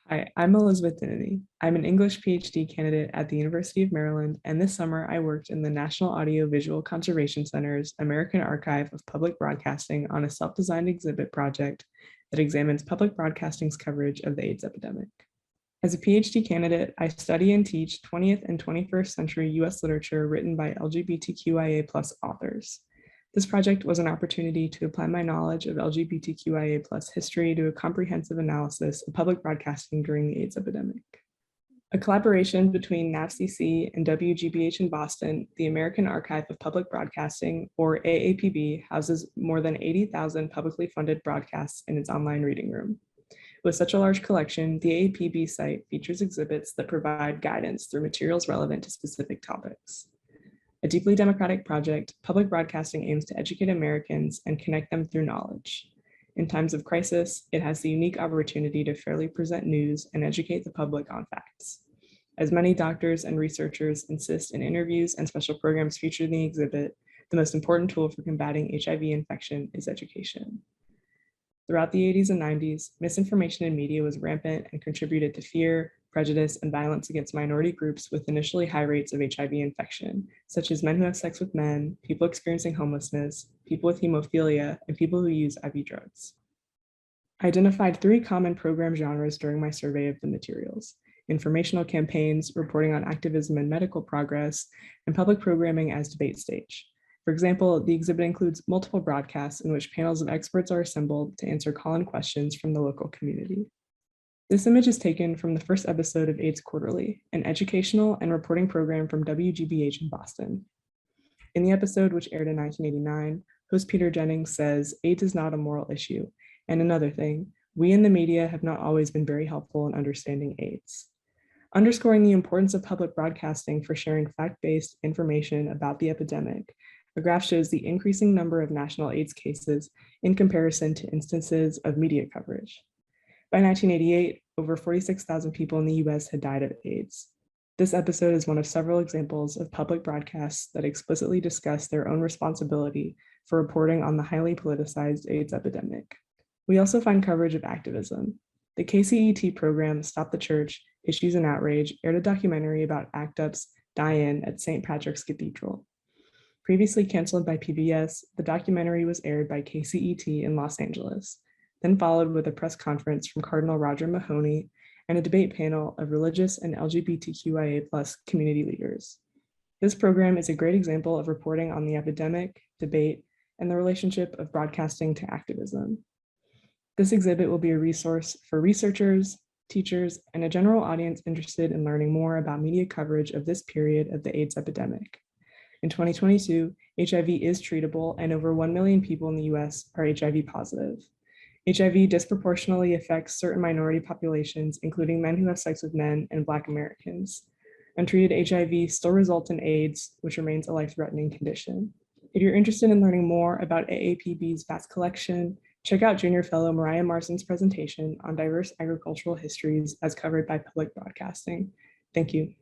Hi, I'm Elizabeth Dinnity. I'm an English PhD candidate at the University of Maryland, and this summer I worked in the National Audiovisual Conservation Center's American Archive of Public Broadcasting on a self-designed exhibit project that examines public broadcasting's coverage of the AIDS epidemic. As a PhD candidate, I study and teach 20th and 21st century US literature written by LGBTQIA authors. This project was an opportunity to apply my knowledge of LGBTQIA history to a comprehensive analysis of public broadcasting during the AIDS epidemic. A collaboration between NAVCC and WGBH in Boston, the American Archive of Public Broadcasting, or AAPB, houses more than 80,000 publicly funded broadcasts in its online reading room. With such a large collection, the AAPB site features exhibits that provide guidance through materials relevant to specific topics. A deeply democratic project, public broadcasting aims to educate Americans and connect them through knowledge. In times of crisis, it has the unique opportunity to fairly present news and educate the public on facts. As many doctors and researchers insist in interviews and special programs featured in the exhibit, the most important tool for combating HIV infection is education. Throughout the 80s and 90s, misinformation in media was rampant and contributed to fear, prejudice, and violence against minority groups with initially high rates of HIV infection, such as men who have sex with men, people experiencing homelessness, people with hemophilia, and people who use IV drugs. I identified 3 common program genres during my survey of the materials: informational campaigns, reporting on activism and medical progress, and public programming as debate stage. For example, the exhibit includes multiple broadcasts in which panels of experts are assembled to answer call-in questions from the local community. This image is taken from the first episode of AIDS Quarterly, an educational and reporting program from WGBH in Boston. In the episode, which aired in 1989, host Peter Jennings says, AIDS is not a moral issue. And another thing, we in the media have not always been very helpful in understanding AIDS. Underscoring the importance of public broadcasting for sharing fact-based information about the epidemic, the graph shows the increasing number of national AIDS cases in comparison to instances of media coverage. By 1988, over 46,000 people in the US had died of AIDS. This episode is one of several examples of public broadcasts that explicitly discuss their own responsibility for reporting on the highly politicized AIDS epidemic. We also find coverage of activism. The KCET program, Stop the Church, Issues and Outrage, aired a documentary about ACT UP's die-in at St. Patrick's Cathedral. Previously canceled by PBS, the documentary was aired by KCET in Los Angeles, then followed with a press conference from Cardinal Roger Mahony and a debate panel of religious and LGBTQIA+ community leaders. This program is a great example of reporting on the epidemic, debate, and the relationship of broadcasting to activism. This exhibit will be a resource for researchers, teachers, and a general audience interested in learning more about media coverage of this period of the AIDS epidemic. In 2022, HIV is treatable, and over 1 million people in the US are HIV positive. HIV disproportionately affects certain minority populations, including men who have sex with men and Black Americans. Untreated HIV still results in AIDS, which remains a life-threatening condition. If you're interested in learning more about AAPB's vast collection, check out Junior Fellow Mariah Marsden's presentation on diverse agricultural histories as covered by public broadcasting. Thank you.